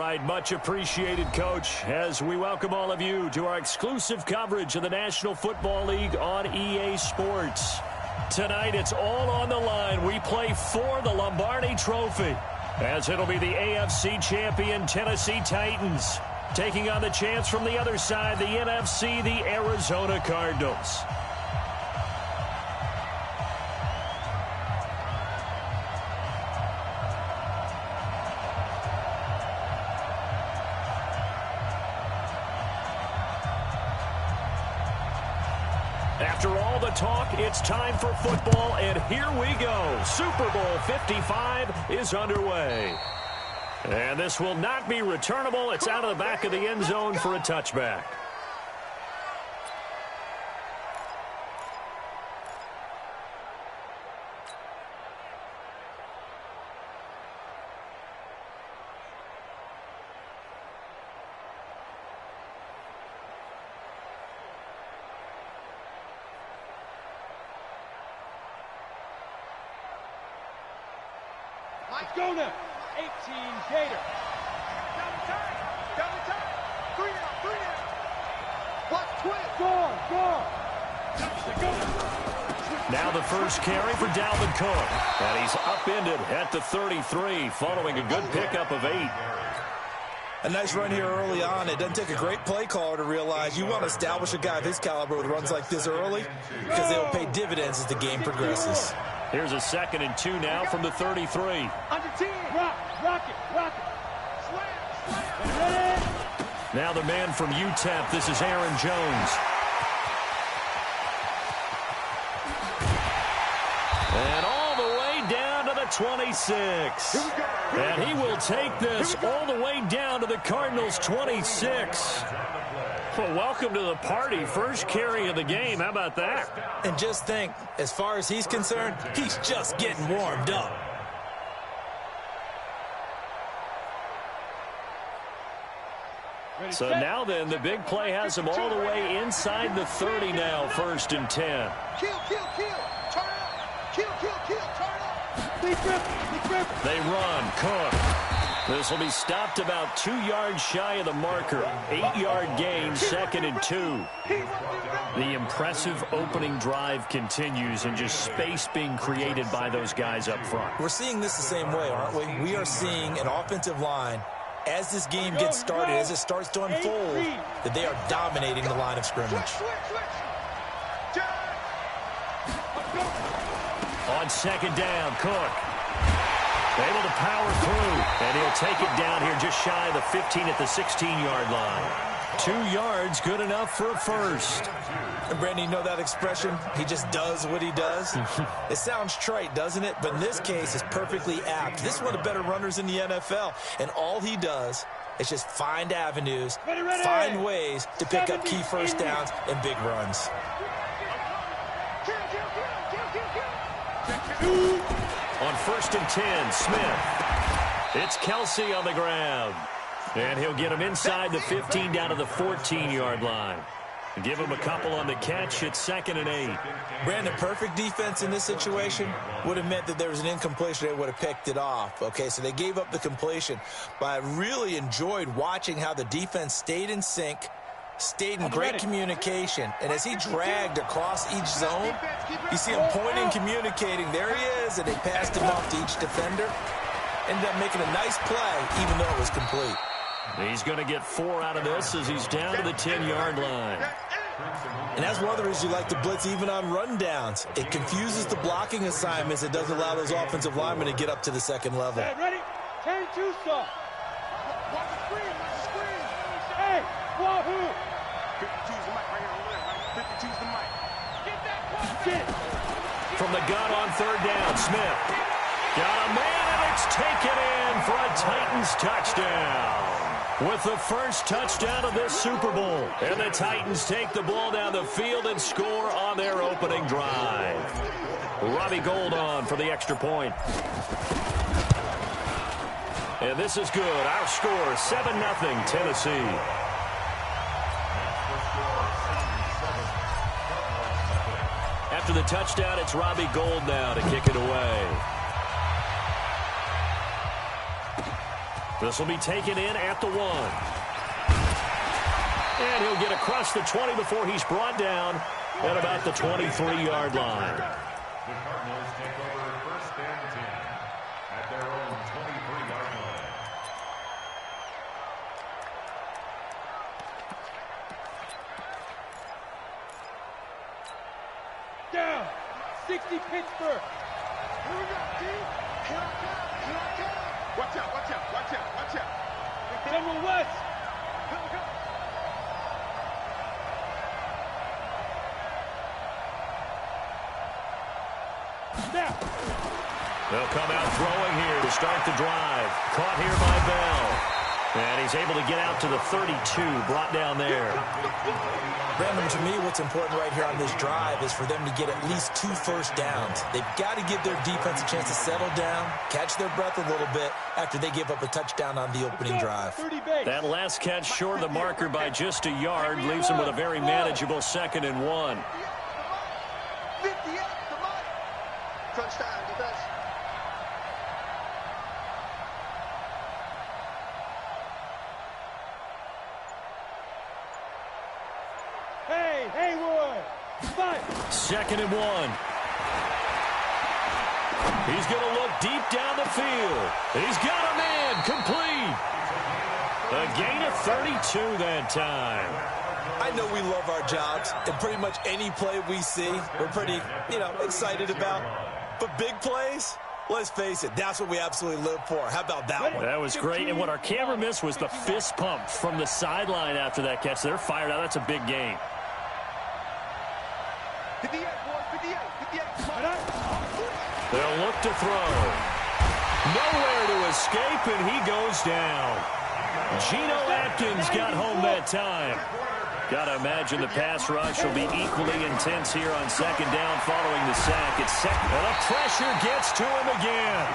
right, much appreciated, Coach, as we welcome all of you to our exclusive coverage of the National Football League on EA Sports. Tonight, it's all on the line. We play for the Lombardi Trophy, as it'll be the AFC champion Tennessee Titans taking on the champs from the other side, the NFC, the Arizona Cardinals. After all the talk, it's time for football, and here we go. Super Bowl 55 is underway. And this will not be returnable. It's out of the back of the end zone for a touchback. Let's go now. 18 Gator. Double time. Double time. 3 out. 3 out. Watch twist. Gone. Now the first carry for Dalvin Cook. And he's upended at the 33 following a good pickup of 8. A nice run here early on. It doesn't take a great play caller to realize you want to establish a guy of his caliber with runs like this early because they will pay dividends as the game progresses. Here's a 2nd and 2 now from the 33. Under 10. Rock it. Slam. Now the man from UTEP. This is Aaron Jones. And all the way down to the 26. And he will take this all the way down to the Cardinals' 26. Well, welcome to the party. First carry of the game. How about that? And just think, as far as he's concerned, he's just getting warmed up. So now then, the big play has him all the way inside the 30 now, 1st and 10. Kill. Turn up. Kill. Turn up. They run. Cook. This will be stopped about 2 yards shy of the marker. 8-yard gain, 2nd and 2. The impressive opening drive continues and just space being created by those guys up front. We're seeing this the same way, aren't we? We are seeing an offensive line, as this game gets started, as it starts to unfold, that they are dominating the line of scrimmage. On 2nd down, Cook. Able to power through, and he'll take it down here just shy of the 15 at the 16-yard line. 2 yards, good enough for a first. And Brandon, you know that expression? He just does what he does? It sounds trite, doesn't it? But in this case, it's perfectly apt. This is one of the better runners in the NFL, and all he does is just find avenues, find ways to pick up key first downs and big runs. On 1st and 10, Smith. It's Kelsey on the ground. And he'll get him inside the 15 down to the 14-yard line. Give him a couple on the catch. It's 2nd and 8. Brandon, perfect defense in this situation would have meant that there was an incompletion. They would have picked it off. Okay, so they gave up the completion. But I really enjoyed watching how the defense stayed in sync, stayed in great communication. And as he dragged across each zone, you see him pointing, communicating. There he is, and they passed him off to each defender. Ended up making a nice play, even though it was complete. He's going to get 4 out of this as he's down to the 10-yard line. And that's one of the reasons you like to blitz even on rundowns. It confuses the blocking assignments. It doesn't allow those offensive linemen to get up to the second level. Ready? 10-2 stop. Watch the screen. Hey, wahoo! 52's the mic right here over there, right? 52's the mic. Get that quarterback. From the gun on 3rd down, Smith. Got a man, and it's taken in for a Titans touchdown. With the first touchdown of this Super Bowl. And the Titans take the ball down the field and score on their opening drive. Robbie Gould on for the extra point. And this is good. Our score, 7-0 Tennessee. After the touchdown, it's Robbie Gould now to kick it away. This will be taken in at the 1. And he'll get across the 20 before he's brought down at about the 23-yard line. The Cardinals take over first and 10 at their own 23-yard line. Down. 60 Pittsburgh. Here we go, T. Here I come. Here I come. Watch out, watch out, watch out, watch out. General West. Here we go. Snap. They'll come out throwing here to start the drive. Caught here by Bell. And he's able to get out to the 32, brought down there. Brandon, to me, what's important right here on this drive is for them to get at least 2 first downs. They've got to give their defense a chance to settle down, catch their breath a little bit after they give up a touchdown on the opening drive. That last catch short of the marker by just a yard leaves them with a very manageable 2nd and 1. 58, touchdown, defense. Hey, Haywood! 2nd and 1. He's going to look deep down the field. He's got a man complete. A gain of 32 that time. I know we love our jobs, and pretty much any play we see, we're pretty, excited about. But big plays, let's face it, that's what we absolutely live for. How about that one? That was great, and what our camera missed was the fist pump from the sideline after that catch. They're fired out. That's a big gain. 58, boys, 58, 58. They'll look to throw. Nowhere to escape, and he goes down. Geno Atkins got home that time. Got to imagine the pass rush will be equally intense here on 2nd down following the sack. It's second. And the pressure gets to him again.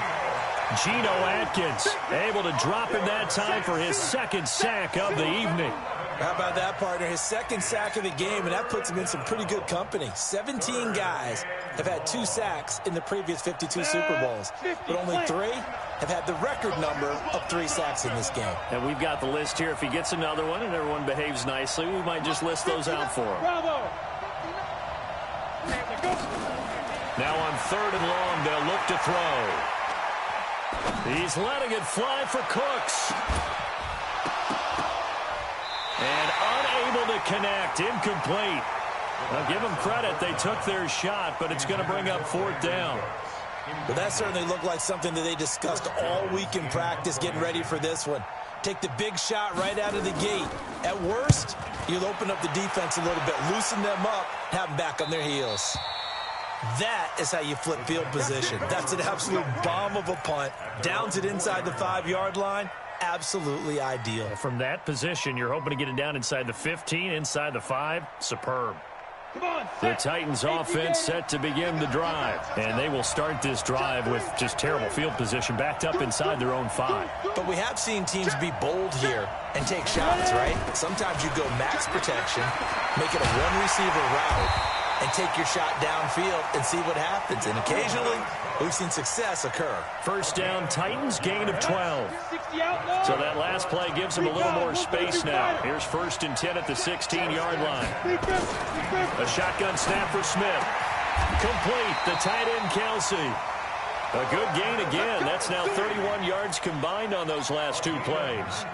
Geno Atkins able to drop him that time for his 2nd sack of the evening. How about that, partner? His 2nd sack of the game, and that puts him in some pretty good company. 17 guys have had 2 sacks in the previous 52 Super Bowls, but only 3 have had the record number of 3 sacks in this game. And we've got the list here. If he gets another one and everyone behaves nicely, we might just list those out for him. Bravo! Now on 3rd and long, they'll look to throw. He's letting it fly for Cooks. And unable to connect, incomplete. I'll give them credit. They took their shot, but it's going to bring up 4th down. But that certainly looked like something that they discussed all week in practice, getting ready for this one. Take the big shot right out of the gate. At worst, you'll open up the defense a little bit, loosen them up, have them back on their heels. That is how you flip field position. That's an absolute bomb of a punt. Downs it inside the 5-yard line. Absolutely ideal. From that position, you're hoping to get it down inside the 15, inside the 5. Superb. The Titans offense set to begin the drive, and they will start this drive with just terrible field position backed up inside their own 5. But we have seen teams be bold here and take shots, right? Sometimes you go max protection, make it a 1-receiver route, and take your shot downfield and see what happens. And occasionally, we've seen success occur. 1st down, Titans, gain of 12. So that last play gives them a little more space now. Here's 1st and 10 at the 16-yard line. A shotgun snap for Smith. Complete, the tight end, Kelsey. A good gain again. That's now 31 yards combined on those last 2 plays.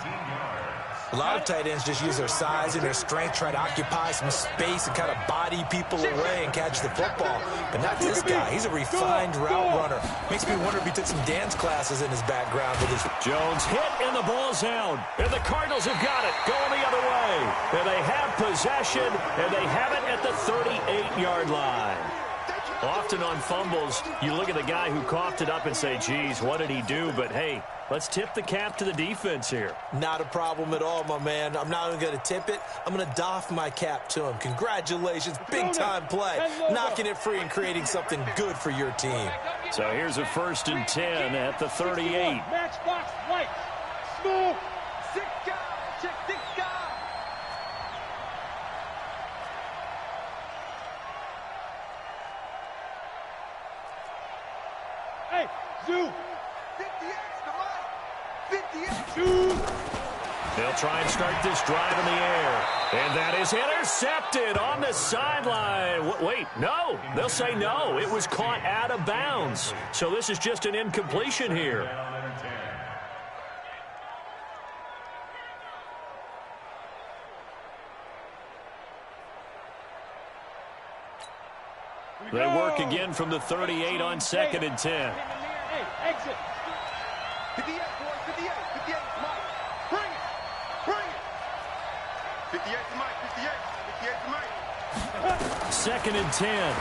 A lot of tight ends just use their size and their strength, try to occupy some space and kind of body people away and catch the football. But not this guy. He's a refined route runner. Makes me wonder if he took some dance classes in his background with his... Jones hit, and the ball's out. And the Cardinals have got it, going the other way. And they have possession, and they have it at the 38-yard line. Often on fumbles, you look at the guy who coughed it up and say, geez, what did he do? But, hey, let's tip the cap to the defense here. Not a problem at all, my man. I'm not even going to tip it. I'm going to doff my cap to him. Congratulations. Big-time play. Knocking it free and creating something good for your team. So here's a 1st and 10 at the 38. Matchbox right. Smooth. 6 guys. Check 6 guys. Hey, Zoo. 58's the line. They'll try and start this drive in the air. And that is intercepted on the sideline. Wait, no. They'll say no. It was caught out of bounds. So this is just an incompletion here. They work again from the 38 on 2nd and 10. Hey, exit. 58, boys, 58, 58, Mike. Bring it. Bring it. 58 to Mike, 58, 58 to Mike. 2nd and 10.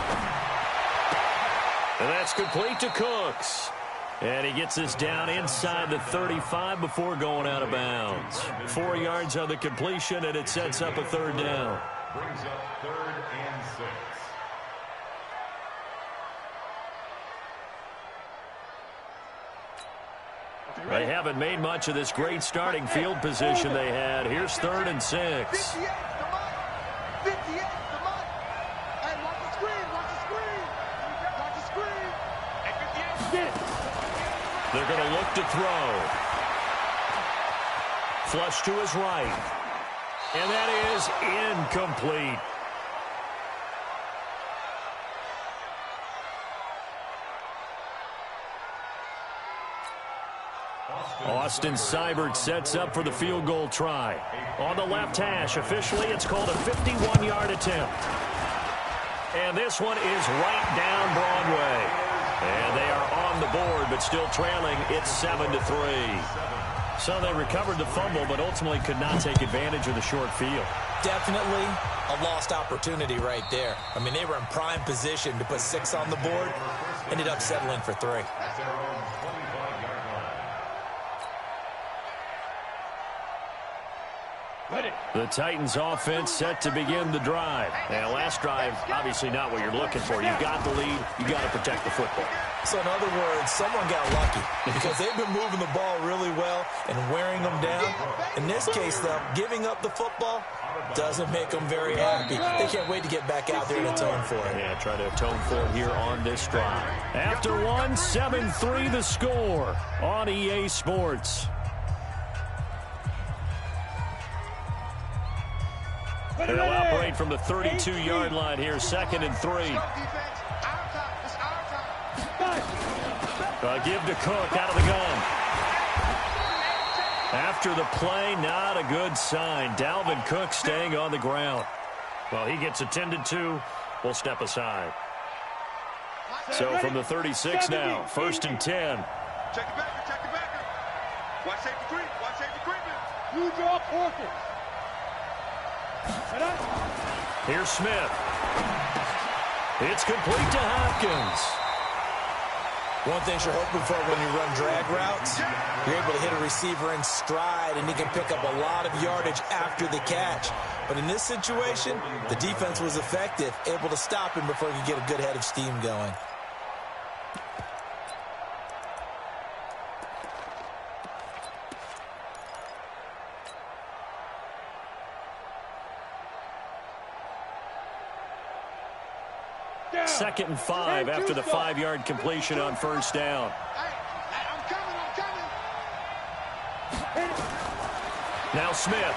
And that's complete to Cooks. And he gets this down inside the 35 before going out of bounds. 4 yards on the completion, and it sets up a 3rd down. Brings up 3rd and 6. They haven't made much of this great starting field position they had. Here's 3rd and 6. 58 to Mike. 58 to Mike. Hey, watch the screen. Watch the screen. Watch the screen. Hey, 58. Get it. They're going to look to throw. Flush to his right. And that is incomplete. Austin Seibert sets up for the field goal try. On the left hash, officially it's called a 51-yard attempt. And this one is right down Broadway. And they are on the board, but still trailing. It's 7-3. So they recovered the fumble, but ultimately could not take advantage of the short field. Definitely a lost opportunity right there. I mean, they were in prime position to put 6 on the board. Ended up settling for 3. The Titans offense set to begin the drive. And last drive, obviously not what you're looking for. You've got the lead. You've got to protect the football. So in other words, someone got lucky because they've been moving the ball really well and wearing them down. In this case, though, giving up the football doesn't make them very happy. They can't wait to get back out there and atone for it. Yeah, try to atone for it here on this drive. After 1, 7-3 the score on EA Sports. They'll operate from the 32-yard line here, 2nd and 3. Give to Cook out of the gun. After the play, not a good sign. Dalvin Cook staying on the ground. Well, he gets attended to. We'll step aside. So from the 36 now, 1st and 10. Check the backer, check the backer. Watch safety creep, watch safety creeping. You draw Porter. Here's Smith. It's complete to Hopkins. One thing you're hoping for when you run drag routes, you're able to hit a receiver in stride, and he can pick up a lot of yardage after the catch. But in this situation, the defense was effective, able to stop him before he could get a good head of steam going. Second and 5 after the 5-yard completion on 1st down. I'm coming. Now Smith.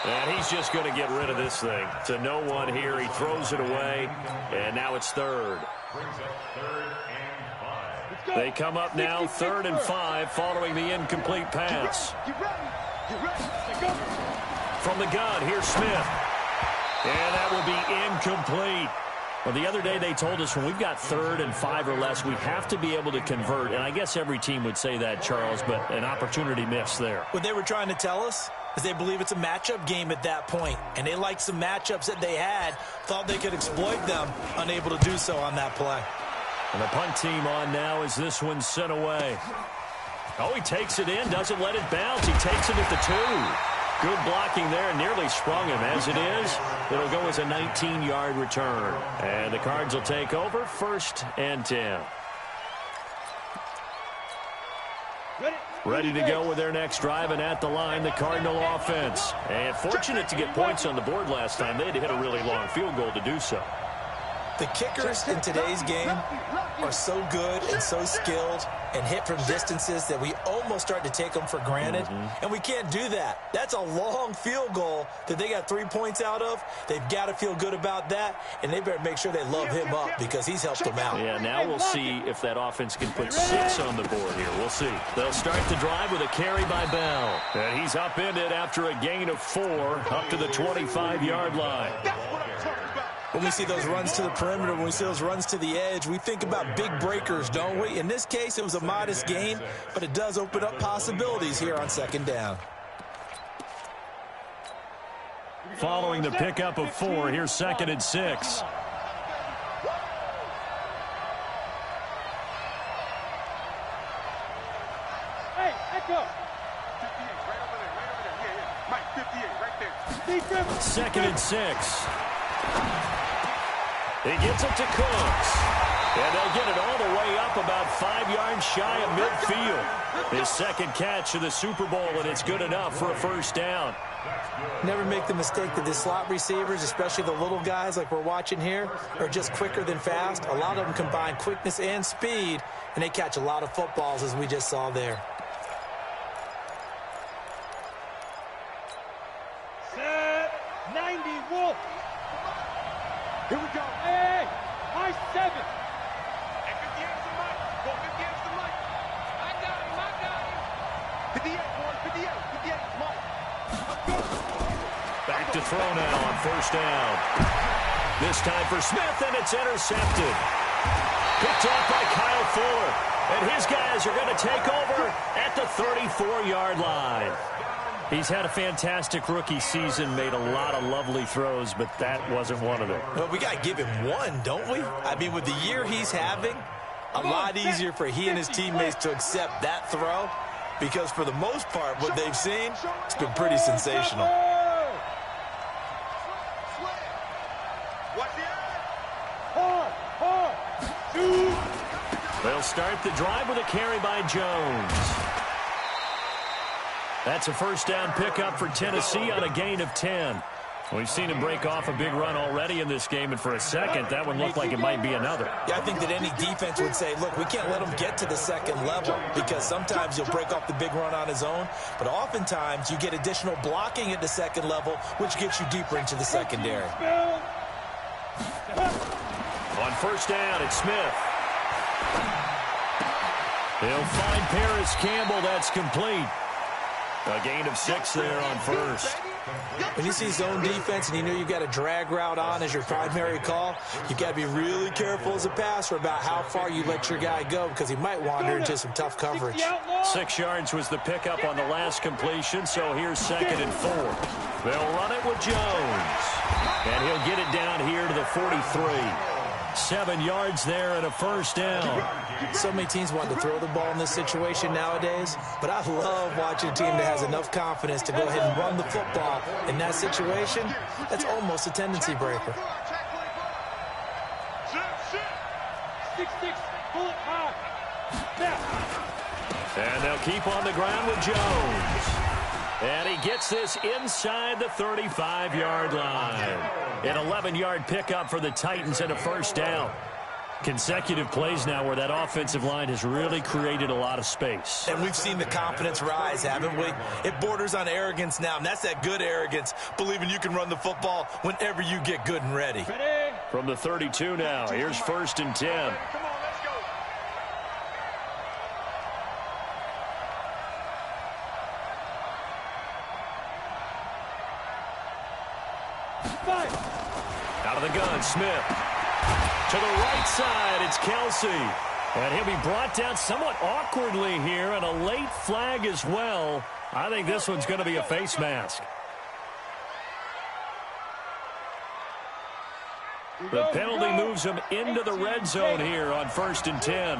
And he's just going to get rid of this thing. To no one here. He throws it away. And now it's 3rd. They come up now 3rd and 5 following the incomplete pass. From the gun, here's Smith. And that will be incomplete. Well, the other day they told us when we've got 3rd and 5 or less, we have to be able to convert. And I guess every team would say that, Charles, but an opportunity missed there. What they were trying to tell us is they believe it's a matchup game at that point. And they liked some matchups that they had, thought they could exploit them, unable to do so on that play. And the punt team on now as this one's sent away. Oh, he takes it in, doesn't let it bounce. He takes it at the 2. Good blocking there, nearly sprung him. As it is, it'll go as a 19-yard return. And the Cards will take over, 1st and 10. Ready to go with their next drive, and at the line, the Cardinal offense. And fortunate to get points on the board last time. They had to hit a really long field goal to do so. The kickers in today's game are so good and so skilled and hit from distances that we almost start to take them for granted, and we can't do that. That's a long field goal that they got 3 points out of. They've got to feel good about that, and they better make sure they love him up because he's helped them out. Yeah, now we'll see if that offense can put 6 on the board here. We'll see. They'll start the drive with a carry by Bell, and he's upended after a gain of 4 up to the 25-yard line. When we see those runs to the perimeter, when we see those runs to the edge, we think about big breakers, don't we? In this case, it was a modest gain, but it does open up possibilities here on second down. Following the pickup of 4, here's 2nd and 6. Hey, echo. 58, right over there, right over there. Yeah. Mike, 58, right there. 2nd and 6. He gets it to Cooks. And they'll get it all the way up about 5 yards shy of midfield. His second catch of the Super Bowl, and it's good enough for a first down. Never make the mistake that the slot receivers, especially the little guys like we're watching here, are just quicker than fast. A lot of them combine quickness and speed, and they catch a lot of footballs, as we just saw there. Set 90 Wolf. Here we go. Hey, high 7. And 58 to Mike. Go 58 to Mike. I got him. 58, boys. 58. 58 to Mike. Back to throw now on first down. This time for Smith, and it's intercepted. Picked off by Kyle Fuller. And his guys are going to take over at the 34-yard line. He's had a fantastic rookie season, made a lot of lovely throws, but that wasn't one of them. Well, we got to give him one, don't we? I mean, with the year he's having, a lot easier for he and his teammates to accept that throw because for the most part, what they've seen, it's been pretty sensational. They'll start the drive with a carry by Jones. That's a first down pickup for Tennessee on a gain of 10. We've seen him break off a big run already in this game, and for a second, that one looked like it might be another. Yeah, I think that any defense would say, look, we can't let him get to the second level because sometimes he'll break off the big run on his own, but oftentimes you get additional blocking at the second level, which gets you deeper into the secondary. On first down, it's Smith. He'll find Paris Campbell. That's complete. A gain of 6 there on first. When you see zone defense and you know you've got a drag route on as your primary call, you've got to be really careful as a passer about how far you let your guy go because he might wander into some tough coverage. 6 yards was the pickup on the last completion, so here's 2nd and 4. They'll run it with Jones. And he'll get it down here to the 43. 7 yards there and a first down. So many teams want to throw the ball in this situation nowadays, but I love watching a team that has enough confidence to go ahead and run the football. In that situation, that's almost a tendency breaker. 6-6, bullet high. And they'll keep on the ground with Jones. And he gets this inside the 35-yard line. An 11-yard pickup for the Titans and a first down. Consecutive plays now where that offensive line has really created a lot of space. And we've seen the confidence rise, haven't we? It borders on arrogance now, and that's that good arrogance, believing you can run the football whenever you get good and ready. From the 32 now, here's 1st and 10. Come on, let's go. Out of the gun, Smith. To the right side, it's Kelsey. And he'll be brought down somewhat awkwardly here, and a late flag as well. I think this one's going to be a face mask. The penalty moves him into the red zone here on 1st and 10.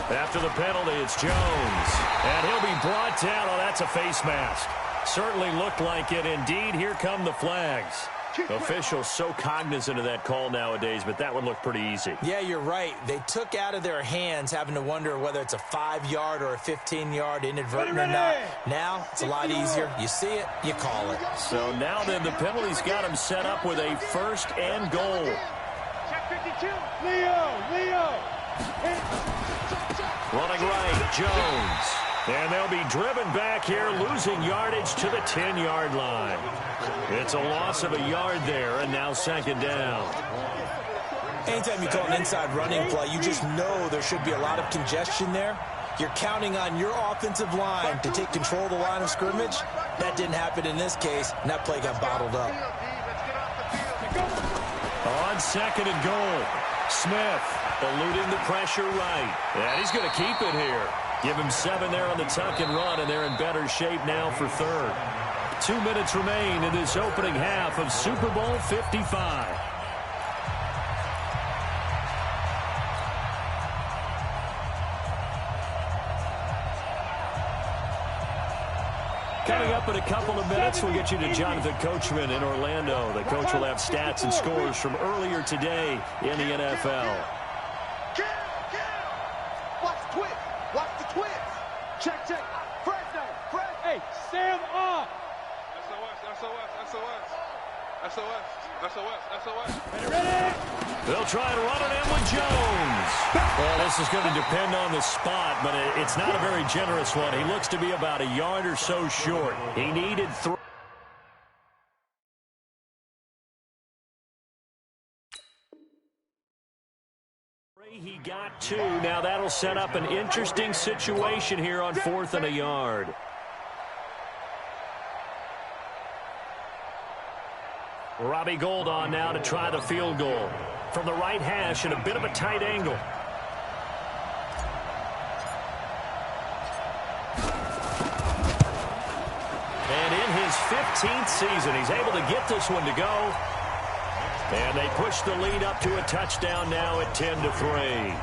After the penalty, it's Jones. And he'll be brought down. Oh, that's a face mask. Certainly looked like it. Indeed, here come the flags. Officials so cognizant of that call nowadays, but that one looked pretty easy. Yeah, you're right. They took out of their hands having to wonder whether it's a 5-yard or a 15-yard inadvertent or not. Now, it's a lot easier. You see it, you call it. So now then, the penalty's got him set up with a 1st and goal. Check 52. Leo. Running right, Jones. And they'll be driven back here, losing yardage to the 10-yard line. It's a loss of a yard there, and now 2nd down. Anytime you call an inside running play, you just know there should be a lot of congestion there. You're counting on your offensive line to take control of the line of scrimmage. That didn't happen in this case, and that play got bottled up. On 2nd and goal, Smith eluding the pressure right. And he's going to keep it here. Give him 7 there on the tuck and run, and they're in better shape now for 3rd. 2 minutes remain in this opening half of Super Bowl 55. Coming up in a couple of minutes, we'll get you to Jonathan Coachman in Orlando. The coach will have stats and scores from earlier today in the NFL. Watch the twist. Watch the twist. Check. Fresno. Hey, Sam on. SOS. Ready. They'll try and run it in with Jones. Well, this is going to depend on the spot, but it's not a very generous one. He looks to be about a yard or so short. He needed 3. He got 2. Now that'll set up an interesting situation here on 4th and a yard. Robbie Gould on now to try the field goal. From the right hash at a bit of a tight angle. And in his 15th season, he's able to get this one to go. And they push the lead up to a touchdown now at 10-3.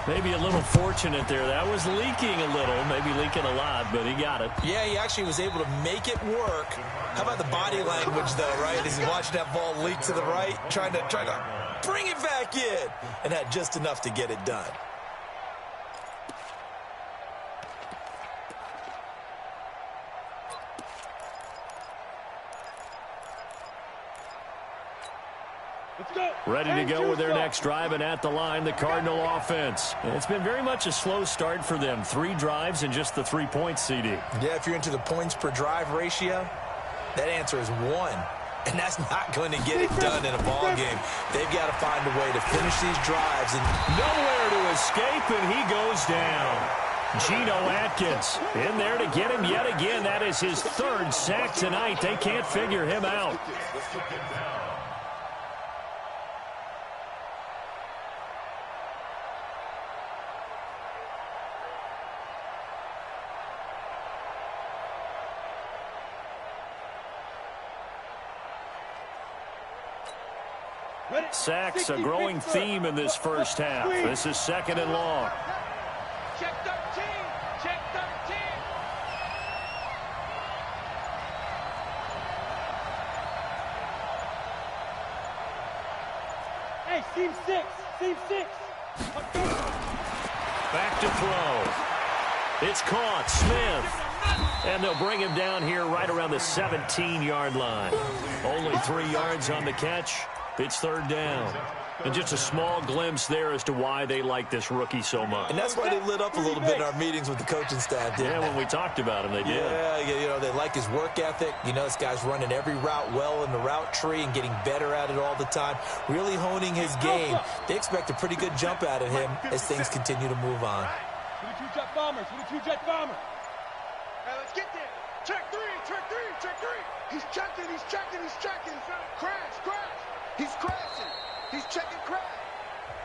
Maybe a little fortunate there. That was leaking a little, maybe leaking a lot, but he got it. Yeah, he actually was able to make it work. How about the body language, though, right? As he's watching that ball leak to the right, trying to bring it back in, and had just enough to get it done. Ready to go with their next drive, and at the line, the Cardinal offense. And it's been very much a slow start for them. 3 drives and just the 3 points, CD. Yeah, if you're into the points per drive ratio, that answer is 1. And that's not going to get it done in a ball game. They've got to find a way to finish these drives. And nowhere to escape, and he goes down. Geno Atkins in there to get him yet again. That is his 3rd sack tonight. They can't figure him out. Sacks, a growing theme in this first half. This is 2nd and long. Check 13. Check 13. Hey, seam 6. Seam 6. Back to throw. It's caught. Smith. And they'll bring him down here right around the 17-yard line. Only 3 yards on the catch. It's 3rd down. And just a small glimpse there as to why they like this rookie so much. And that's why they lit up a little bit in our meetings with the coaching staff, didn't they? When we talked about him, they did. Yeah, they like his work ethic. This guy's running every route well in the route tree and getting better at it all the time, really honing his game. They expect a pretty good jump out of him as things continue to move on. 22 jet bombers. Hey, let's get there. Check 3. He's checking. Crash. He's crashing. He's checking crash.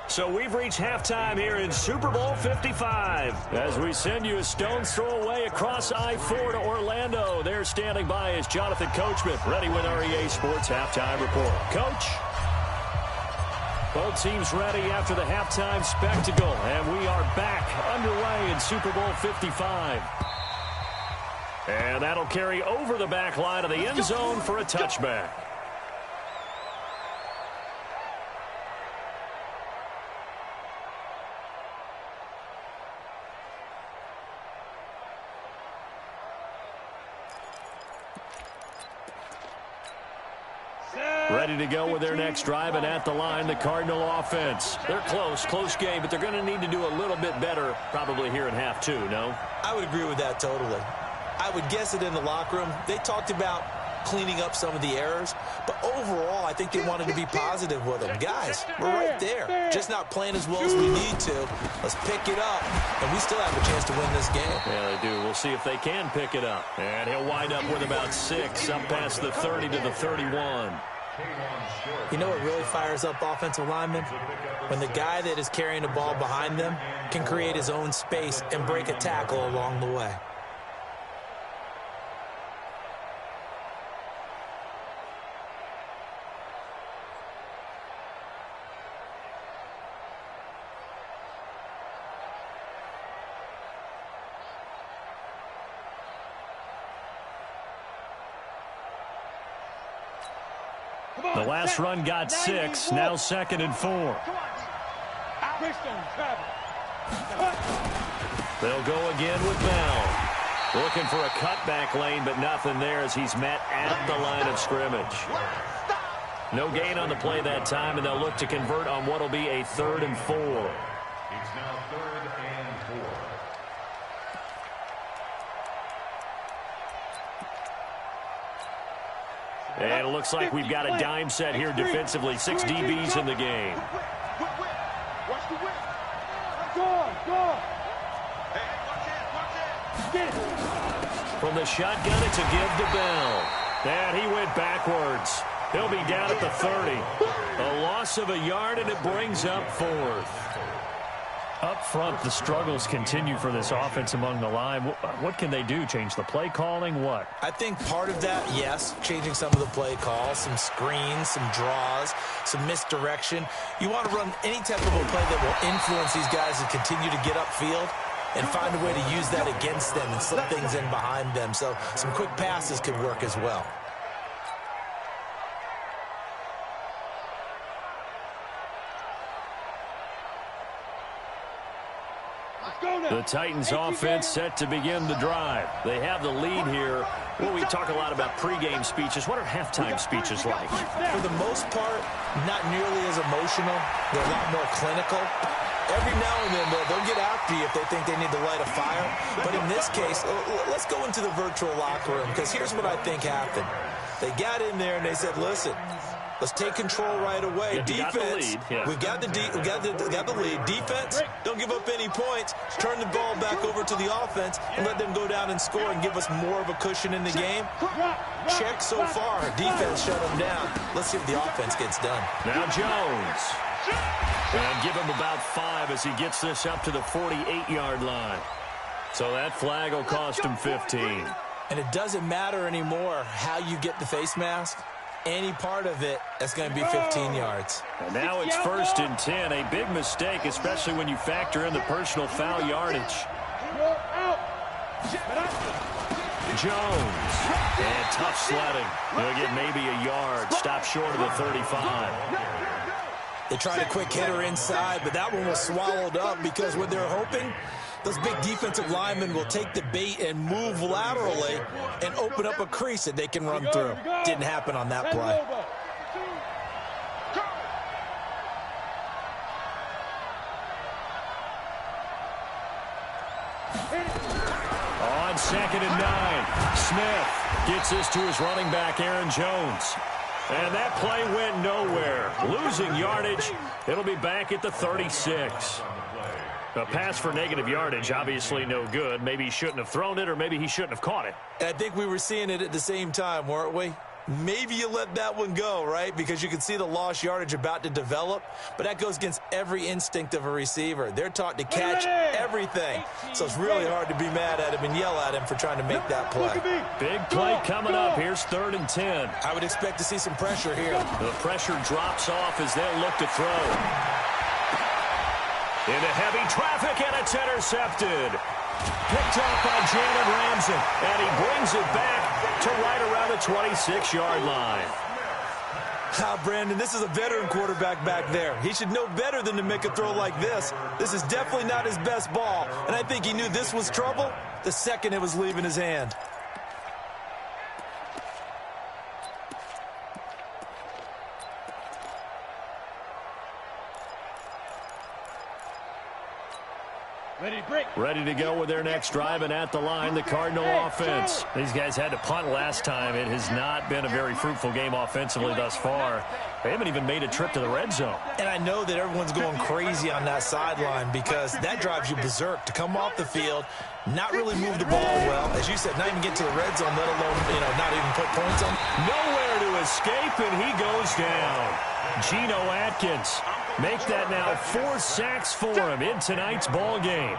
So we've reached halftime here in Super Bowl 55 as we send you a stone's throw away across I-4 to Orlando. There standing by is Jonathan Coachman, ready with our EA Sports Halftime Report. Coach? Both teams ready after the halftime spectacle, and we are back underway in Super Bowl 55. And that'll carry over the back line of the end zone for a touchback. Ready to go with their next drive, and at the line, the Cardinal offense. They're close game, but they're going to need to do a little bit better probably here in half two, no? I would agree with that totally. I would guess it in the locker room. They talked about cleaning up some of the errors, but overall, I think they wanted to be positive with them. Guys, we're right there. Just not playing as well as we need to. Let's pick it up, and we still have a chance to win this game. Yeah, they do. We'll see if they can pick it up. And he'll wind up with about 6, up past the 30 to the 31. You know what really fires up offensive linemen? When the guy that is carrying the ball behind them can create his own space and break a tackle along the way. The last run got 6, now 2nd and 4. They'll go again with Bell. Looking for a cutback lane, but nothing there as he's met at the line of scrimmage. No gain on the play that time, and they'll look to convert on what will be a 3rd and 4. It's now 3rd and 4. And it looks like we've got a dime set here defensively. 6 DBs in the game. Watch the whip. Go. Get it. From the shotgun, it's a give to Bell. And he went backwards. He'll be down at the 30. A loss of a yard, and it brings up 4th. Up front, the struggles continue for this offense among the line. What can they do? Change the play calling? What? I think part of that, yes, changing some of the play calls, some screens, some draws, some misdirection. You want to run any type of a play that will influence these guys to continue to get upfield and find a way to use that against them and slip things in behind them. So some quick passes could work as well. The Titans offense set to begin the drive. They have the lead here. Well, we talk a lot about pregame speeches. What are halftime speeches like? For the most part, not nearly as emotional. They're a lot more clinical. Every now and then, they'll get after you if they think they need to light a fire. But in this case, let's go into the virtual locker room, because here's what I think happened. They got in there and they said, listen, let's take control right away. Defense, we got the lead. Defense, don't give up any points. Turn the ball back over to the offense and let them go down and score and give us more of a cushion in the game. Check so far. Defense shut them down. Let's see if the offense gets done. Now Jones. And give him about 5 as he gets this up to the 48-yard line. So that flag will cost him 15. And it doesn't matter anymore how you get the face mask. Any part of it, that's going to be 15 yards. And now it's 1st and 10. A big mistake, especially when you factor in the personal foul yardage. Jones. And tough sledding. He'll get maybe a yard. Stop short of the 35. They tried a quick hitter inside, but that one was swallowed up because what they're hoping, those big defensive linemen will take the bait and move laterally and open up a crease that they can run through. Didn't happen on that play. On 2nd and 9, Smith gets this to his running back, Aaron Jones. And that play went nowhere. Losing yardage. It'll be back at the 36. A pass for negative yardage, obviously no good. Maybe he shouldn't have thrown it, or maybe he shouldn't have caught it. And I think we were seeing it at the same time, weren't we? Maybe you let that one go, right? Because you can see the lost yardage about to develop. But that goes against every instinct of a receiver. They're taught to catch everything. So it's really hard to be mad at him and yell at him for trying to make that play. Big play coming up. Here's 3rd and 10. I would expect to see some pressure here. The pressure drops off as they'll look to throw. Into heavy traffic, and it's intercepted. Picked off by Jalen Ramsey, and he brings it back to right around the 26-yard line. Brandon, this is a veteran quarterback back there. He should know better than to make a throw like this. This is definitely not his best ball, and I think he knew this was trouble the second it was leaving his hand. Ready to go with their next drive, and at the line, the Cardinal offense. These guys had to punt last time. It has not been a very fruitful game offensively thus far. They haven't even made a trip to the red zone. And I know that everyone's going crazy on that sideline because that drives you berserk to come off the field, not really move the ball well. As you said, not even get to the red zone, let alone, not even put points on. Nowhere to escape, and he goes down. Geno Atkins. Make that now 4 sacks for him in tonight's ball game.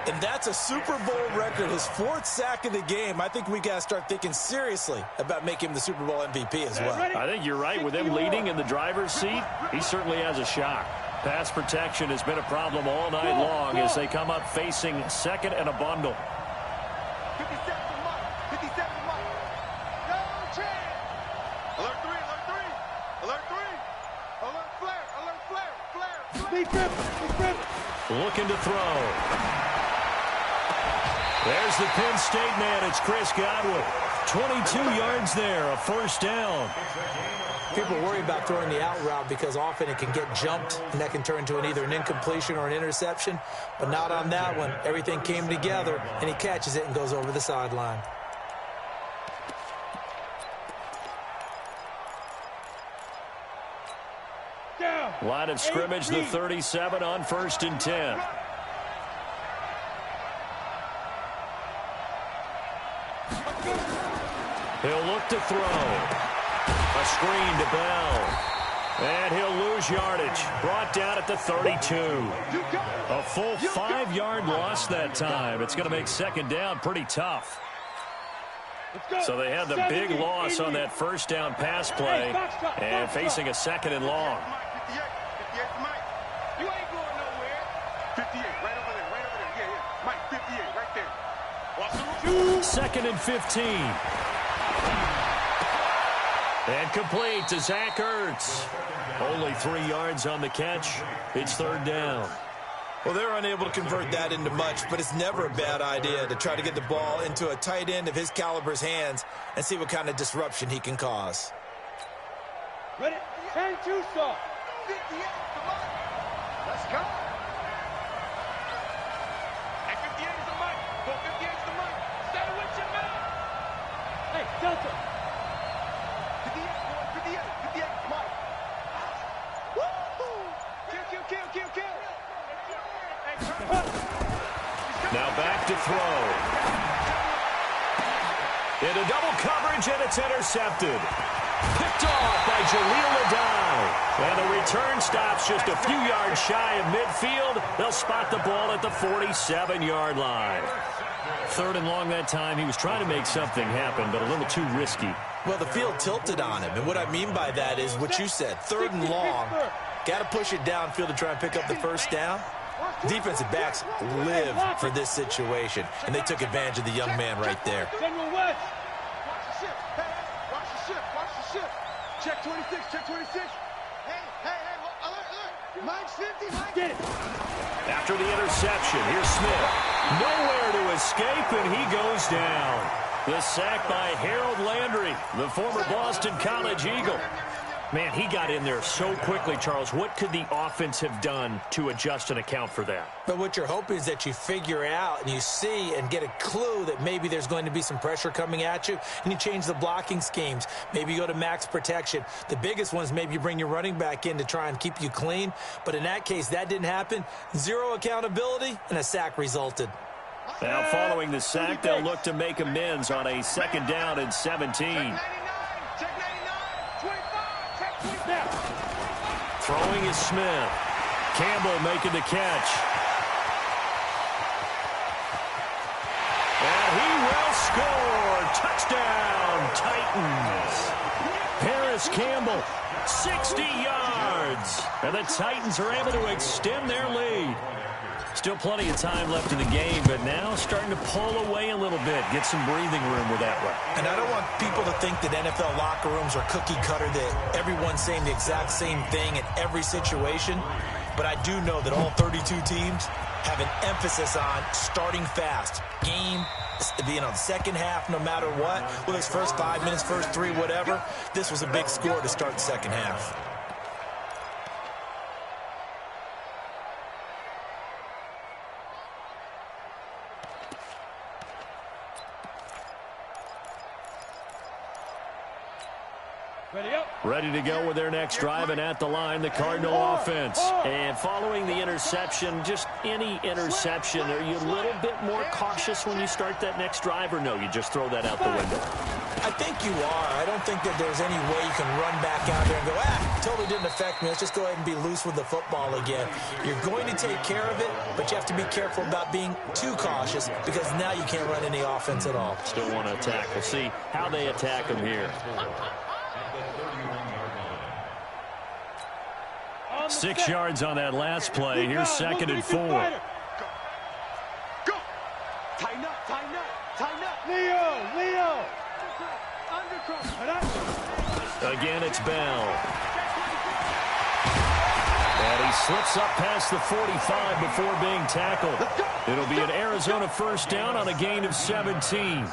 And that's a Super Bowl record, his 4th sack of the game. I think we got to start thinking seriously about making him the Super Bowl MVP as well. I think you're right. With him leading in the driver's seat, he certainly has a shot. Pass protection has been a problem all night long as they come up facing second and a bundle. 50 seconds to Mike. 50 seconds to Mike. No chance. Alert 3, alert 3. Alert 3. Alert flare, alert flare, flare. Looking to throw. There's the Penn State man. It's Chris Godwin. 22 yards there, a first down. People worry about throwing the out route because often it can get jumped, and that can turn into either an incompletion or an interception. But not on that one. Everything came together, and he catches it and goes over the sideline. Line of scrimmage, the 37 on 1st and 10. He'll look to throw. A screen to Bell. And he'll lose yardage. Brought down at the 32. A full 5-yard loss that time. It's going to make second down pretty tough. So they had the big loss on that first down pass play and facing a second and long. 58, Mike. You ain't going nowhere. 58, right over there, right over there. Yeah. Mike, 58, right there. Watch the Second and 15. And complete to Zach Ertz. Only 3 yards on the catch. It's third down. Well, they're unable to convert that into much, but it's never a bad idea to try to get the ball into a tight end of his caliber's hands and see what kind of disruption he can cause. Ready? 10 2 stop. 58, come on. Let's go. Hey, 58 is the mic. Go 58 is the mic. Stay with your man. Hey, Delta. 58, boy, 58, Mike. Woo-hoo. Kill. Now back to throw. Into double coverage, and it's intercepted. Picked off by Jaleel Adai. And the return stops just a few yards shy of midfield. They'll spot the ball at the 47-yard line. Third and long that time. He was trying to make something happen, but a little too risky. Well, the field tilted on him, and what I mean by that is what you said. Third and long. Got to push it downfield to try and pick up the first down. Defensive backs live for this situation, and they took advantage of the young man right there. General West. Watch the ship. Hey, watch the ship. Check 26. Hey, alert. Mike's 50, Mike. Get it. After the interception, here's Smith. Nowhere to escape, and he goes down. The sack by Harold Landry, the former Boston College Eagle. Man, he got in there so quickly, Charles. What could the offense have done to adjust and account for that? But what you're hoping is that you figure out and you see and get a clue that maybe there's going to be some pressure coming at you, and you change the blocking schemes. Maybe you go to max protection. The biggest one is maybe you bring your running back in to try and keep you clean. But in that case, that didn't happen. Zero accountability, and a sack resulted. Now, following the sack, they'll look to make amends on a second down and 17. Throwing is Smith. Campbell making the catch. And he will score. Touchdown, Titans. Paris Campbell, 60 yards. And the Titans are able to extend their lead. Still plenty of time left in the game, but now starting to pull away a little bit, get some breathing room with that one. And I don't want people to think that NFL locker rooms are cookie cutter, that everyone's saying the exact same thing in every situation. But I do know that all 32 teams have an emphasis on starting fast. Game, the second half, no matter what. Whether it's first 5 minutes, first 3, whatever. This was a big score to start the second half. Ready to go with their next drive, and at the line, the Cardinal offense. And following the interception, just any interception, are you a little bit more cautious when you start that next drive, or no, you just throw that out the window? I think you are. I don't think that there's any way you can run back out there and go, totally didn't affect me. Let's just go ahead and be loose with the football again. You're going to take care of it, but you have to be careful about being too cautious because now you can't run any offense at all. Still want to attack. We'll see how they attack them here. 6 yards on that last play. Here's 2nd and 4. Go. Tighten up, tighten up, tighten up. Leo. Again, it's Bell. And he slips up past the 45 before being tackled. It'll be an Arizona first down on a gain of 17.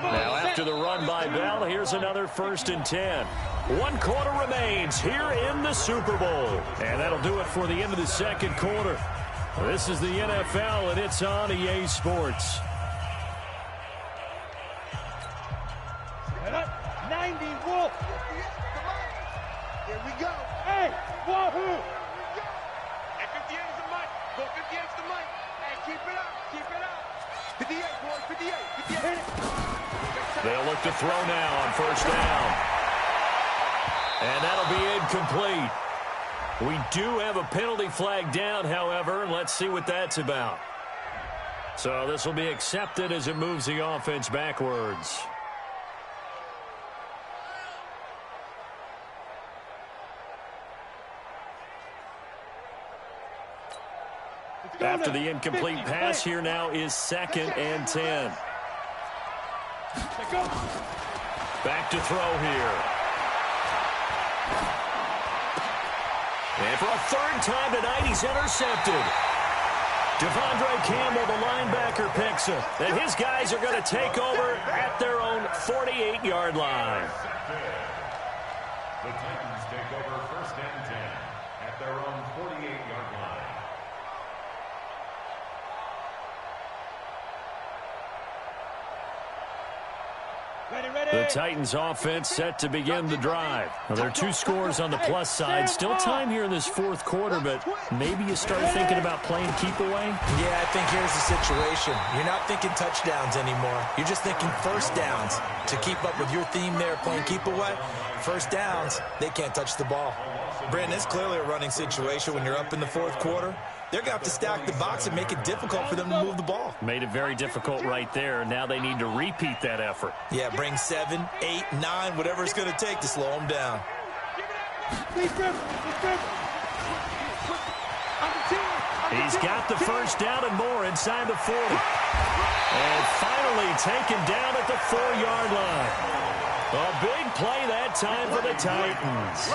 Now, after the run by Bell, here's another 1st and 10. 1 quarter remains here in the Super Bowl. And that'll do it for the end of the 2nd quarter. This is the NFL, and it's on EA Sports. 90 Wolf. Here we go. Hey, Wahoo. At 58 is the mic. Go 58 is the mic. Hey, keep it up. Keep it up. 58, boys. 58. 58. They'll look to throw now on 1st down. And that'll be incomplete. We do have a penalty flag down, however, and let's see what that's about. So this will be accepted as it moves the offense backwards. After the incomplete pass, here now is 2nd and 10. Back to throw here. And for a 3rd time tonight, he's intercepted. Devondre Campbell, the linebacker, picks him. And his guys are going to take over at their own 48-yard line. The Titans take over 1st and 10 at their own 48-yard line. The Titans offense set to begin the drive. Well, there are 2 scores on the plus side. Still time here in this 4th quarter, but maybe you start thinking about playing keep away? Yeah, I think here's the situation. You're not thinking touchdowns anymore. You're just thinking 1st downs. To keep up with your theme there, playing keep away, 1st downs, they can't touch the ball. Brandon, it's clearly a running situation when you're up in the 4th quarter. They're going to have to stack the box and make it difficult for them to move the ball. Made it very difficult right there. Now they need to repeat that effort. Yeah, bring 7, 8, 9, whatever it's going to take to slow them down. He's got the 1st down and more inside the 40. And finally taken down at the 4-yard line. A big play that time for the Titans.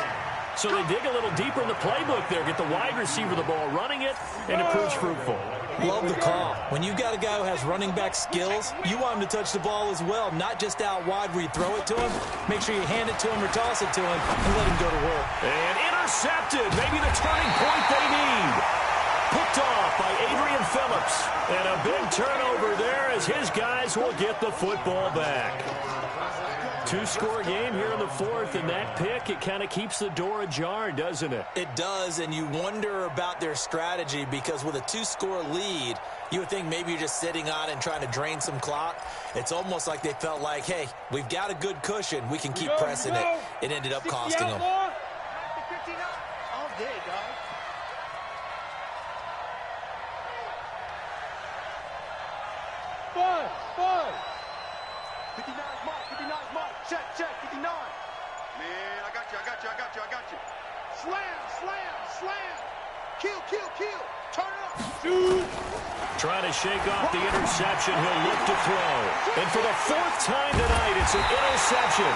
So they dig a little deeper in the playbook there, get the wide receiver the ball, running it, and it proves fruitful. Love the call. When you've got a guy who has running back skills, you want him to touch the ball as well, not just out wide where you throw it to him. Make sure you hand it to him or toss it to him and let him go to work. And intercepted, maybe the turning point they need. Picked off by Adrian Phillips. And a big turnover there as his guys will get the football back. 2-score game here in the 4th, and that pick, it kind of keeps the door ajar, doesn't it? It does, and you wonder about their strategy because with a 2-score lead, you would think maybe you're just sitting on it and trying to drain some clock. It's almost like they felt like, hey, we've got a good cushion. We can keep pressing it. It ended up costing them. All day, dog. Bud. 59's mark, 59's mark. Check, 59. Man, I got you. Slam. Kill. Turn it up. Shoot. Trying to shake off the interception. He'll look to throw. And for the 4th time tonight, it's an interception.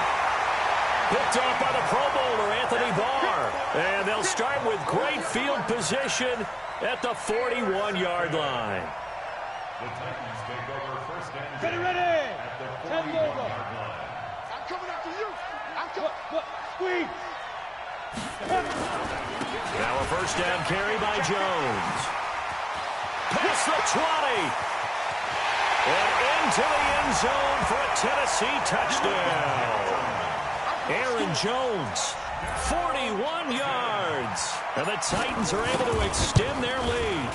Picked off by the Pro Bowler, Anthony Barr. And they'll start with great field position at the 41-yard line. The Titans take over 1st and 10 Ready. at the 41-yard line. I'm coming after you. Squeeze. Now a 1st down carry by Jones. Past the 20. And into the end zone for a Tennessee touchdown. Aaron Jones, 41 yards. And the Titans are able to extend their lead.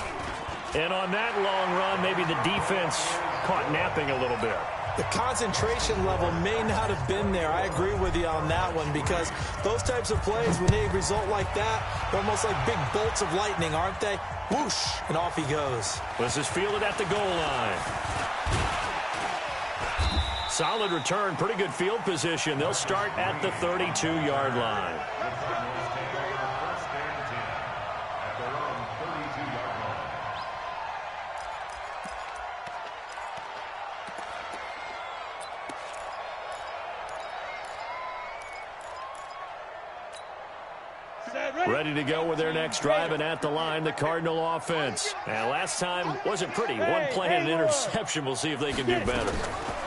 And on that long run, maybe the defense caught napping a little bit. The concentration level may not have been there. I agree with you on that one, because those types of plays, when they result like that, they're almost like big bolts of lightning, aren't they? Whoosh, and off he goes. This is fielded at the goal line. Solid return, pretty good field position. They'll start at the 32-yard line. Ready to go with their next drive, and at the line, the Cardinal offense. And last time wasn't pretty. One play and an interception. We'll see if they can do better.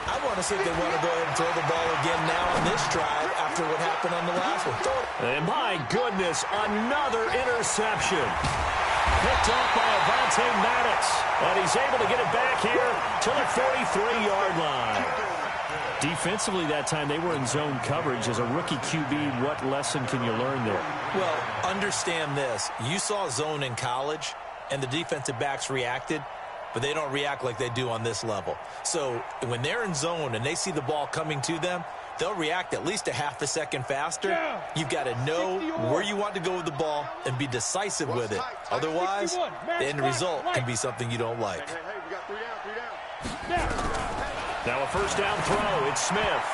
I want to see if they want to go ahead and throw the ball again now on this drive after what happened on the last one. And my goodness, another interception. Picked off by Avonte Maddox. And he's able to get it back here to the 43-yard line. Defensively that time, they were in zone coverage. As a rookie QB, what lesson can you learn there? Well, understand this. You saw zone in college, and the defensive backs reacted, but they don't react like they do on this level. So when they're in zone and they see the ball coming to them, they'll react at least a half a second faster. You've got to know where you want to go with the ball and be decisive with it. Otherwise, the end result can be something you don't like. Hey, we got 3 down. Now a first down throw. It's Smith.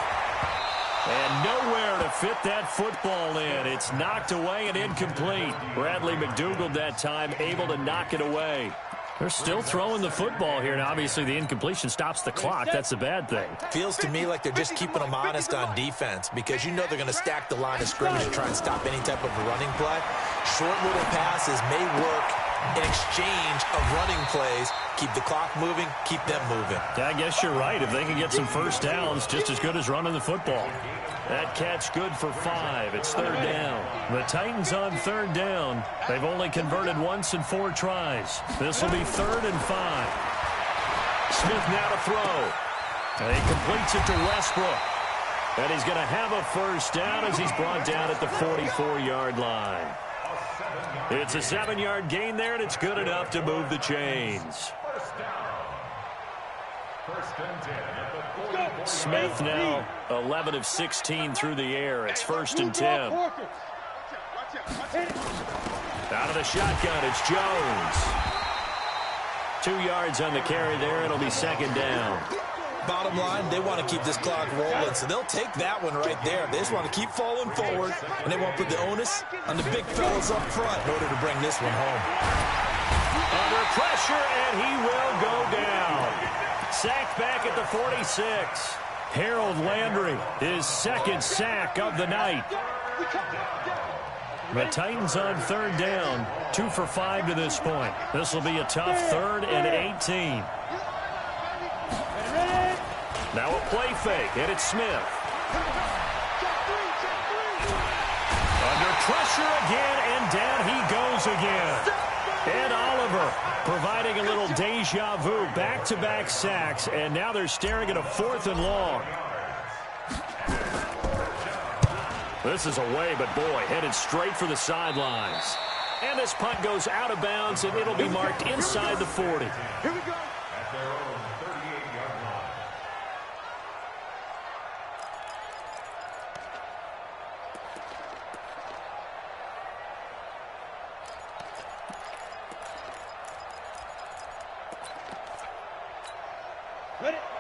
And nowhere to fit that football in. It's knocked away and incomplete. Bradley McDougald that time able to knock it away. They're still throwing the football here. Now, obviously, the incompletion stops the clock. That's a bad thing. Feels to me like they're just keeping them honest on defense, because you know they're going to stack the line of scrimmage and try and stop any type of a running play. Short little passes may work in exchange of running plays. Keep the clock moving, keep them moving. I guess you're right. If they can get some first downs, just as good as running the football. That catch good for 5. It's third down. The Titans on third down. They've only converted once in 4 tries. This will be 3rd and 5. Smith now to throw. And he completes it to Westbrook. And he's going to have a first down as he's brought down at the 44-yard line. It's a 7-yard gain there, and it's good enough to move the chains. Smith now 11 of 16 through the air. It's 1st and 10. Out of the shotgun, it's Jones. 2 yards on the carry there. It'll be 2nd down. Bottom line, they want to keep this clock rolling, so they'll take that one right there. They just want to keep falling forward, and they want to put the onus on the big fellas up front in order to bring this one home. Under pressure, and he will go down. Sacked back at the 46. Harold Landry, his 2nd sack of the night. The Titans on 3rd down, 2 for 5 to this point. This will be a tough 3rd and 18. Now a play fake, and it's Smith. Under pressure again, and down he goes again. And Oliver providing a little deja vu, back-to-back sacks, and now they're staring at a 4th and long. This is away, but boy, headed straight for the sidelines. And this punt goes out of bounds, and it'll be marked inside the 40. Here we go.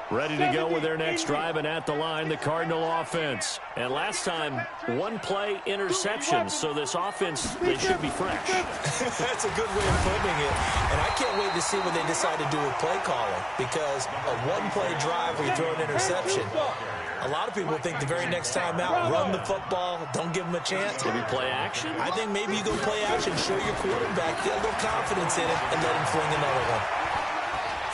Ready to go with their next drive, and at the line, the Cardinal offense. And last time, 1-play interception, so this offense, they should be fresh. That's a good way of putting it. And I can't wait to see what they decide to do with play calling, because a 1-play drive where you throw an interception, a lot of people think the very next time out, run the football, don't give them a chance. Maybe play action? I think maybe you go play action, show your quarterback, get a little confidence in it, and let him fling another one.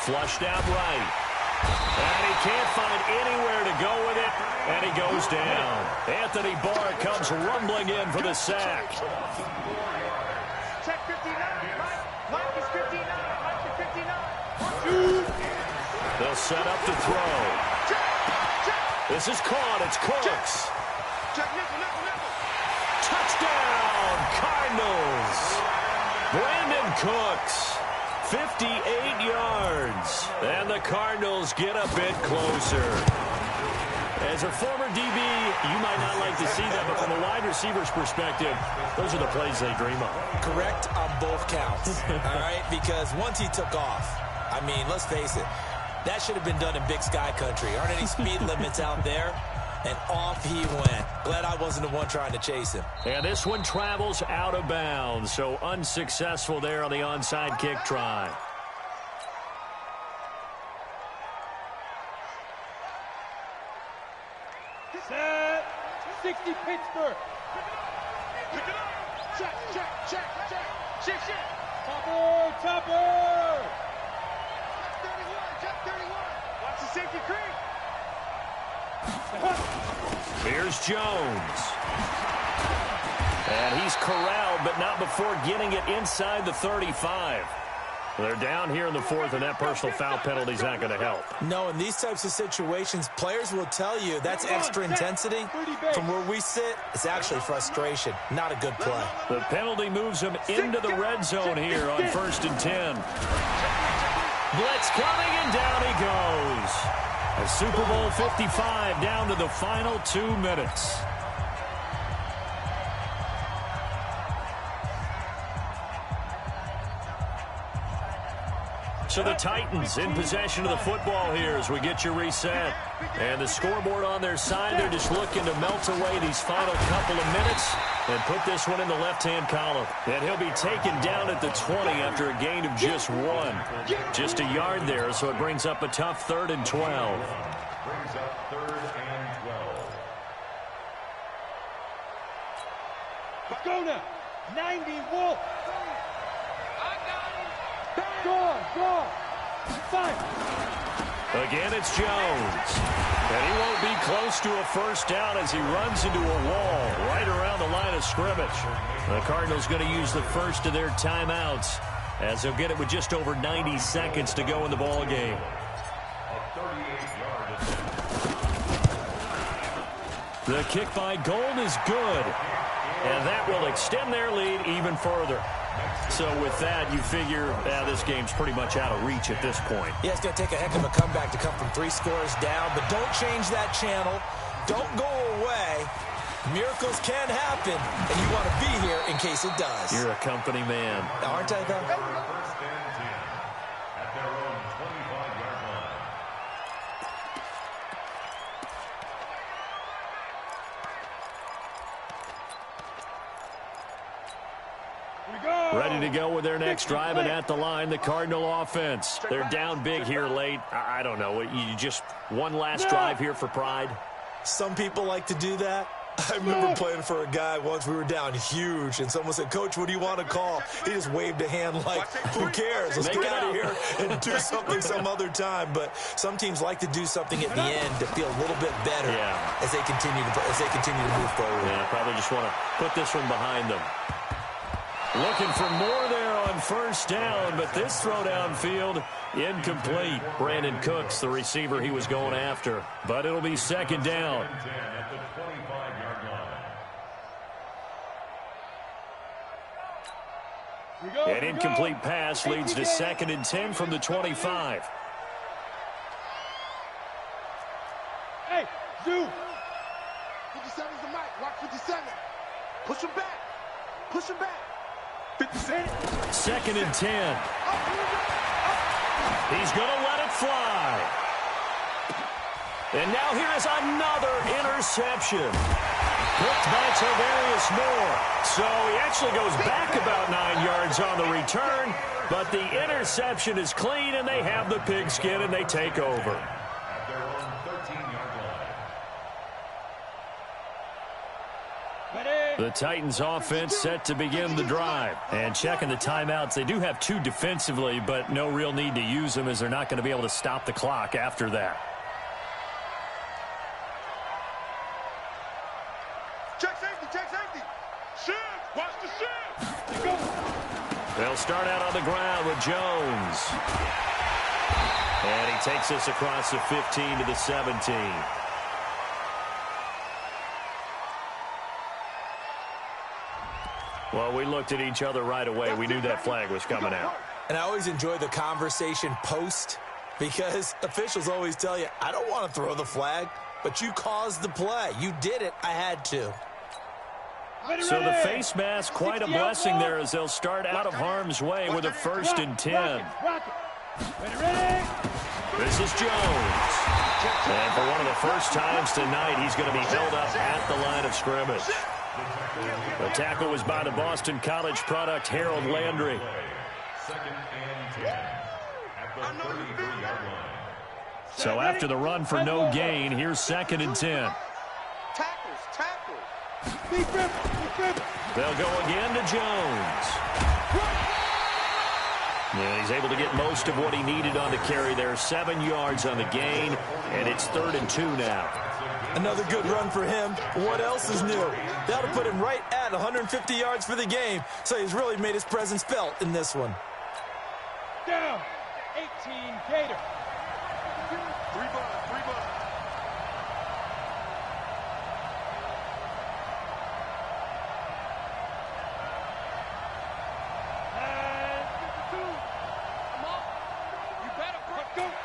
Flushed out right. And he can't find anywhere to go with it, and he goes down. Anthony Barr comes rumbling in for the sack. Check 59. Mike is 59. Mike is 59. They'll set up to throw. This is caught. It's Cooks. Touchdown, Cardinals. Brandon Cooks, 58 yards. And the Cardinals get a bit closer. As a former DB, you might not like to see that, but from a wide receiver's perspective, those are the plays they dream of. Correct on both counts, all right? Because once he took off, I mean, let's face it, that should have been done in Big Sky country. Aren't any speed limits out there? And off he went. Glad I wasn't the one trying to chase him. And this one travels out of bounds, so unsuccessful there on the onside kick try. Set. 60 Pittsburgh. Pick it up. Check. Topper. Check 31. Watch the safety creep. Here's Jones. And he's corralled, but not before getting it inside the 35. They're down here in the fourth, and that personal foul penalty is not going to help. No, in these types of situations, players will tell you that's extra intensity. From where we sit, it's actually frustration. Not a good play. The penalty moves him into the red zone here on 1st and 10. Blitz coming, and down he goes. A Super Bowl 55 down to the final 2 minutes. So the Titans in possession of the football here as we get you reset. And the scoreboard on their side, they're just looking to melt away these final couple of minutes and put this one in the left-hand column. And he'll be taken down at the 20 after a gain of just 1. Just a yard there, so it brings up a tough 3rd and 12. Brings up 3rd and 12. Go now. 90 Wolf. Gone. 5. Again, it's Jones. And he won't be close to a first down as he runs into a wall right around the line of scrimmage. The Cardinals going to use the first of their timeouts as they'll get it with just over 90 seconds to go in the ball game. The kick by Gold is good. And that will extend their lead even further. So with that, you figure this game's pretty much out of reach at this point. Yeah, it's going to take a heck of a comeback to come from 3 scores down, but don't change that channel. Don't go away. Miracles can happen, and you want to be here in case it does. You're a company man. Aren't I, though? 1st and 10 at their own 25-yard line. Ready to go with their next drive, and at the line, the Cardinal offense. They're down big here late. I don't know. You just one last drive here for pride? Some people like to do that. I remember playing for a guy once. We were down huge, and someone said, "Coach, what do you want to call?" He just waved a hand like, "Who cares? Let's get out of here and do something some other time." But some teams like to do something at the end to feel a little bit better as they continue to move forward. Yeah, probably just want to put this one behind them. Looking for more there on first down, but this throw downfield incomplete. Brandon Cooks, the receiver he was going after. But it'll be 2nd down. At the 25-yard line. An incomplete pass leads to 2nd and 10 from the 25. Hey, Zoo. 57's the mic. Watch 57. Push him back. 2nd and 10. He's going to let it fly. And now here is another interception. Picked by Tavarius Moore. So he actually goes back about 9 yards on the return, but the interception is clean, and they have the pigskin, and they take over. At their own 13-yard line. The Titans offense set to begin the drive. And checking the timeouts, they do have 2 defensively, but no real need to use them as they're not going to be able to stop the clock after that. Check safety. Shift. Watch the shift. They'll start out on the ground with Jones. And he takes us across the 15 to the 17. Well, we looked at each other right away. We knew that flag was coming out. And I always enjoy the conversation post, because officials always tell you, I don't want to throw the flag, but you caused the play. You did it. I had to. So the face mask, quite a blessing there as they'll start out of harm's way with a 1st and 10. This is Jones. And for one of the first times tonight, he's going to be held up at the line of scrimmage. The tackle was by the Boston College product, Harold Landry. 2nd and 10 at the 33-yard line. So after the run for no gain, here's 2nd and 10. Tackles. They'll go again to Jones. And he's able to get most of what he needed on the carry there. 7 yards on the gain, and it's 3rd and 2 now. Another good run for him. What else is new? That'll put him right at 150 yards for the game, so he's really made his presence felt in this one. Down. 18 Gator. 3 bucks.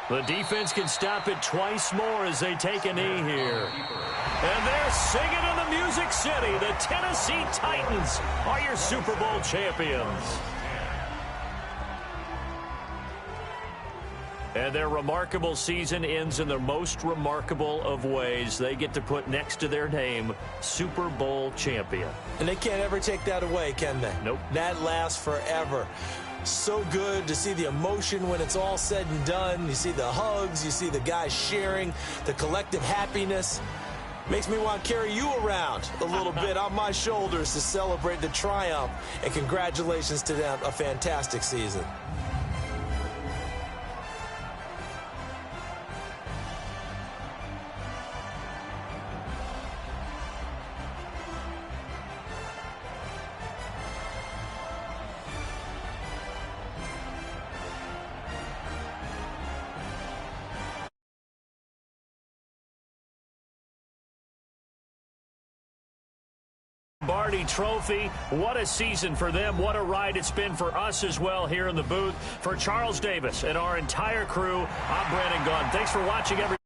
The defense can stop it twice more as they take a knee here. And they're singing in the Music City. The Tennessee Titans are your Super Bowl champions. And their remarkable season ends in the most remarkable of ways. They get to put next to their name, Super Bowl champion. And they can't ever take that away, can they? Nope. That lasts forever. So good to see the emotion when it's all said and done. You see the hugs, you see the guys sharing, the collective happiness. Makes me want to carry you around a little bit on my shoulders to celebrate the triumph. And congratulations to them, a fantastic season. Lombardi Trophy. What a season for them. What a ride it's been for us as well here in the booth. For Charles Davis and our entire crew, I'm Brandon Gunn. Thanks for watching, everybody.